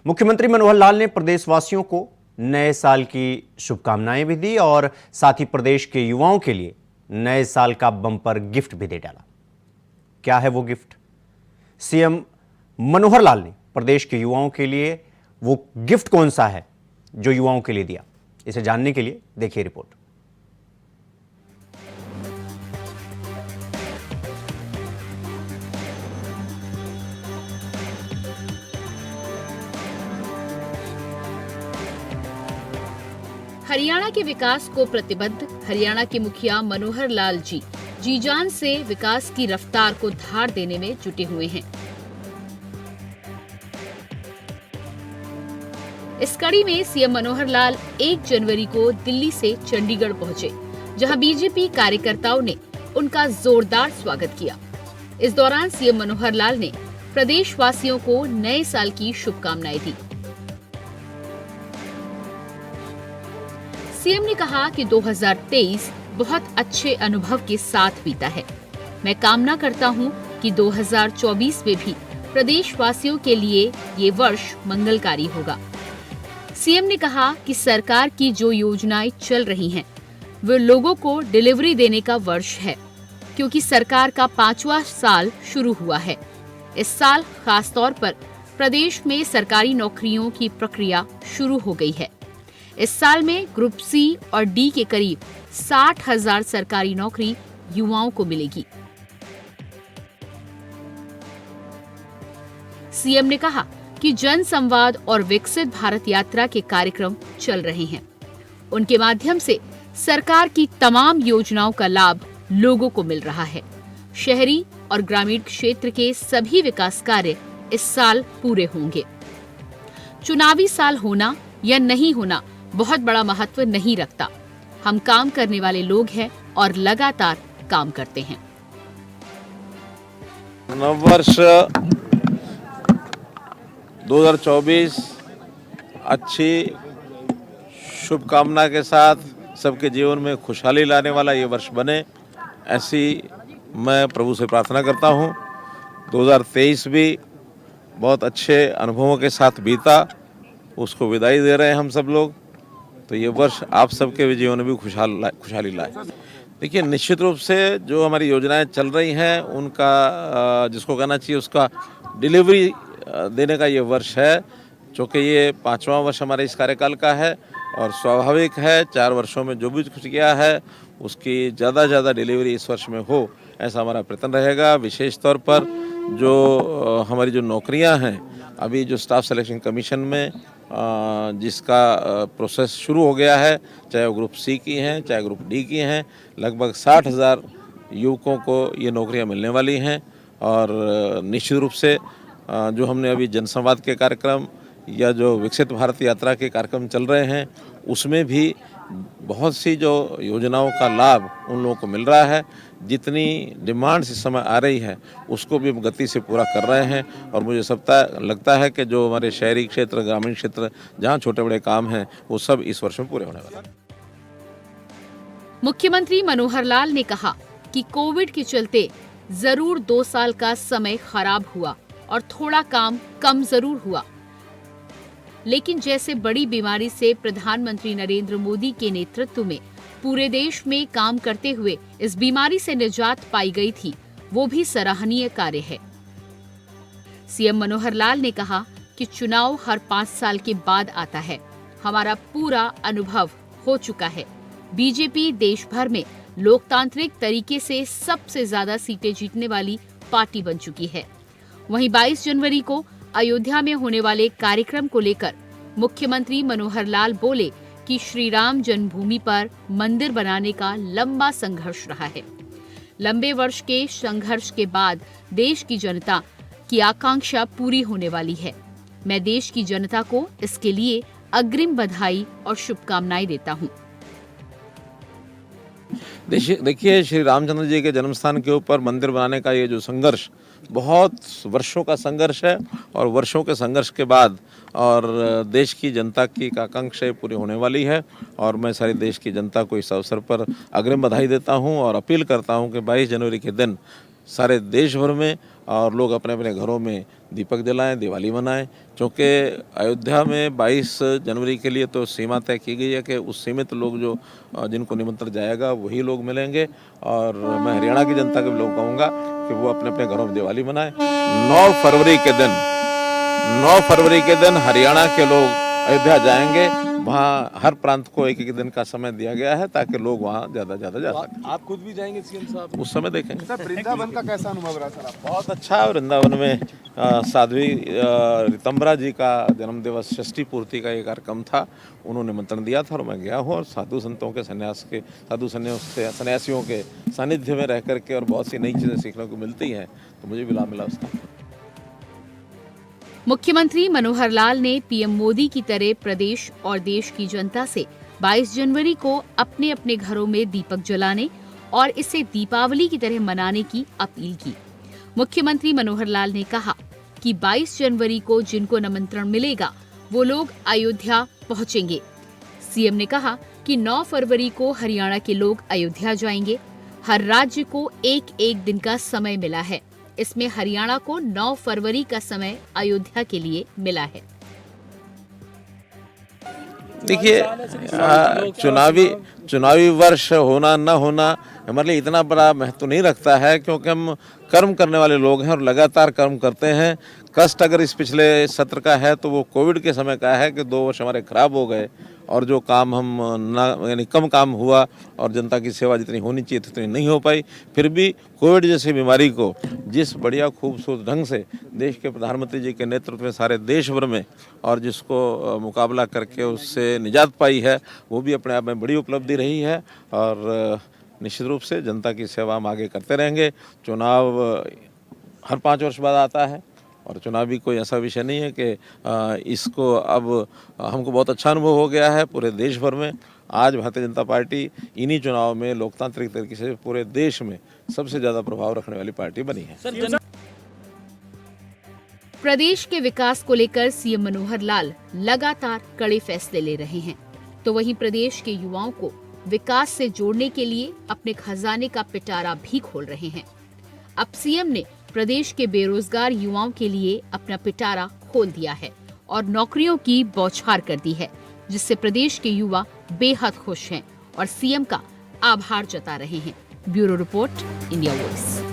मुख्यमंत्री मनोहर लाल ने प्रदेशवासियों को नए साल की शुभकामनाएं भी दी और साथ ही प्रदेश के युवाओं के लिए नए साल का बम्पर गिफ्ट भी दे डाला। क्या है वो गिफ्ट? सीएम मनोहर लाल ने प्रदेश के युवाओं के लिए वो गिफ्ट कौन सा है जो युवाओं के लिए दिया? इसे जानने के लिए देखिए रिपोर्ट। हरियाणा के विकास को प्रतिबद्ध हरियाणा के मुखिया मनोहर लाल जी जान से विकास की रफ्तार को धार देने में जुटे हुए हैं। इस कड़ी में सीएम मनोहर लाल 1 जनवरी को दिल्ली से चंडीगढ़ पहुंचे, जहां बीजेपी कार्यकर्ताओं ने उनका जोरदार स्वागत किया। इस दौरान सीएम मनोहर लाल ने प्रदेशवासियों को नए साल की शुभकामनाएं दी। सीएम ने कहा कि 2023 बहुत अच्छे अनुभव के साथ बीता है। मैं कामना करता हूं कि 2024 में भी प्रदेशवासियों के लिए ये वर्ष मंगलकारी होगा। सीएम ने कहा कि सरकार की जो योजनाएं चल रही हैं, वो लोगों को डिलीवरी देने का वर्ष है, क्योंकि सरकार का 5वां साल शुरू हुआ है। इस साल खास तौर पर प्रदेश में सरकारी नौकरियों की प्रक्रिया शुरू हो गई है। इस साल में ग्रुप सी और डी के करीब 60,000 सरकारी नौकरी युवाओं को मिलेगी। सीएम ने कहा कि जन संवाद और विकसित भारत यात्रा के कार्यक्रम चल रहे हैं। उनके माध्यम से सरकार की तमाम योजनाओं का लाभ लोगों को मिल रहा है। शहरी और ग्रामीण क्षेत्र के सभी विकास कार्य इस साल पूरे होंगे। चुनावी साल होना या नहीं होना बहुत बड़ा महत्व नहीं रखता। हम काम करने वाले लोग हैं और लगातार काम करते हैं। नववर्ष 2024 अच्छी शुभकामना के साथ सबके जीवन में खुशहाली लाने वाला ये वर्ष बने, ऐसी मैं प्रभु से प्रार्थना करता हूँ। 2023 भी बहुत अच्छे अनुभवों के साथ बीता, उसको विदाई दे रहे हैं हम सब लोग। तो ये वर्ष आप सबके भी जीवन में भी खुशहाली लाए। देखिए, निश्चित रूप से जो हमारी योजनाएं चल रही हैं उनका जिसको कहना चाहिए उसका डिलीवरी देने का ये वर्ष है, क्योंकि ये 5वां वर्ष हमारे इस कार्यकाल का है और स्वाभाविक है 4 वर्षों में जो भी कुछ किया है उसकी ज़्यादा डिलीवरी इस वर्ष में हो, ऐसा हमारा प्रयत्न रहेगा। विशेष तौर पर जो हमारी जो नौकरियां हैं, अभी जो स्टाफ सिलेक्शन कमीशन में जिसका प्रोसेस शुरू हो गया है, चाहे वो ग्रुप सी की हैं चाहे ग्रुप डी की हैं, लगभग 60,000 युवकों को ये नौकरियां मिलने वाली हैं। और निश्चित रूप से जो हमने अभी जनसंवाद के कार्यक्रम या जो विकसित भारत यात्रा के कार्यक्रम चल रहे हैं, उसमें भी बहुत सी जो योजनाओं का लाभ उन लोगों को मिल रहा है। जितनी डिमांड्स इस समय आ रही है उसको भी हम गति से पूरा कर रहे हैं और मुझे लगता है कि जो हमारे शहरी क्षेत्र, ग्रामीण क्षेत्र, जहां छोटे बड़े काम हैं, वो सब इस वर्ष में पूरे होने वाले हैं। मुख्यमंत्री मनोहर लाल ने कहा कि कोविड के चलते जरूर 2 साल का समय खराब हुआ और थोड़ा काम कम जरूर हुआ, लेकिन जैसे बड़ी बीमारी से प्रधानमंत्री नरेंद्र मोदी के नेतृत्व में पूरे देश में काम करते हुए इस बीमारी से निजात पाई गई थी, वो भी सराहनीय कार्य है। सीएम मनोहर लाल ने कहा कि चुनाव हर 5 साल के बाद आता है। हमारा पूरा अनुभव हो चुका है। बीजेपी देश भर में लोकतांत्रिक तरीके से सबसे ज्यादा सीटें जीतने वाली पार्टी बन चुकी है। वहीं 22 जनवरी को अयोध्या में होने वाले कार्यक्रम को लेकर मुख्यमंत्री मनोहर लाल बोले कि श्री राम जन्मभूमि पर मंदिर बनाने का लंबा संघर्ष रहा है। लंबे वर्ष के संघर्ष के बाद देश की जनता की आकांक्षा पूरी होने वाली है। मैं देश की जनता को इसके लिए अग्रिम बधाई और शुभकामनाएं देता हूं। देखिए, श्री रामचंद्र जी के जन्मस्थान के ऊपर मंदिर बनाने का ये जो संघर्ष बहुत वर्षों का संघर्ष है और वर्षों के संघर्ष के बाद और देश की जनता की आकांक्षाएं पूरी होने वाली है और मैं सारी देश की जनता को इस अवसर पर अग्रिम बधाई देता हूं और अपील करता हूं कि 22 जनवरी के दिन सारे देश भर में और लोग अपने अपने घरों में दीपक जलाएं, दिवाली मनाएं। क्योंकि अयोध्या में 22 जनवरी के लिए तो सीमा तय की गई है कि उस सीमित लोग जो जिनको निमंत्रण जाएगा वही लोग मिलेंगे। और मैं हरियाणा की जनता के लोग कहूँगा कि वो अपने अपने घरों में दिवाली मनाएं। 9 फरवरी के दिन हरियाणा के लोग अयोध्या जाएंगे। वहाँ हर प्रांत को एक दिन का समय दिया गया है ताकि लोग वहाँ ज़्यादा जा सकें। आप खुद भी जाएंगे सीएम साहब? उस समय देखेंगे। सर, वृंदावन का कैसा अनुभव रहा सर आपका? बहुत अच्छा। वृंदावन में साध्वी रीतम्बरा जी का जन्म दिवस षष्ठी पूर्ति का एक कार्यक्रम था, उन्होंने निमंत्रण दिया था और मैं गया हूँ। और साधु संतों के सन्यासियों के सानिध्य में रह करके और बहुत सी नई चीज़ें सीखने को मिलती हैं, तो मुझे भी लाभ मिला उसका। मुख्यमंत्री मनोहर लाल ने पीएम मोदी की तरह प्रदेश और देश की जनता से 22 जनवरी को अपने अपने घरों में दीपक जलाने और इसे दीपावली की तरह मनाने की अपील की। मुख्यमंत्री मनोहर लाल ने कहा कि 22 जनवरी को जिनको निमंत्रण मिलेगा वो लोग अयोध्या पहुंचेंगे। सीएम ने कहा कि 9 फरवरी को हरियाणा के लोग अयोध्या जाएंगे। हर राज्य को एक दिन का समय मिला है। इसमें हरियाणा को 9 फरवरी का समय अयोध्या के लिए मिला है। देखिए, चुनावी वर्ष होना न होना हमारे लिए इतना बड़ा महत्व नहीं रखता है, क्योंकि हम कर्म करने वाले लोग हैं और लगातार कर्म करते हैं। कष्ट अगर इस पिछले सत्र का है तो वो कोविड के समय का है कि 2 वर्ष हमारे खराब हो गए और जो काम हम यानी कम काम हुआ और जनता की सेवा जितनी होनी चाहिए थी उतनी नहीं हो पाई। फिर भी कोविड जैसी बीमारी को जिस बढ़िया खूबसूरत ढंग से देश के प्रधानमंत्री जी के नेतृत्व में सारे देश भर में और जिसको मुकाबला करके उससे निजात पाई है, वो भी अपने आप में बड़ी उपलब्धि रही है। और निश्चित रूप से जनता की सेवा हम आगे करते रहेंगे। चुनाव हर 5 वर्ष बाद आता है और चुनाव भी कोई ऐसा विषय नहीं है कि इसको अब हमको बहुत अच्छा अनुभव हो गया है पूरे देश भर में। आज भारतीय जनता पार्टी इन्हीं चुनाव में लोकतांत्रिक तरीके से पूरे देश में सबसे ज़्यादा प्रभाव रखने वाली पार्टी बनी है। प्रदेश के विकास को लेकर सीएम मनोहर लाल लगातार कड़े फैसले ले रहे हैं, तो वहीं प्रदेश के युवाओं को विकास से जोड़ने के लिए अपने खजाने का पिटारा भी खोल रहे हैं। अब सीएम ने प्रदेश के बेरोजगार युवाओं के लिए अपना पिटारा खोल दिया है और नौकरियों की बौछार कर दी है, जिससे प्रदेश के युवा बेहद खुश हैं और सीएम का आभार जता रहे हैं। Bureau report, India voice.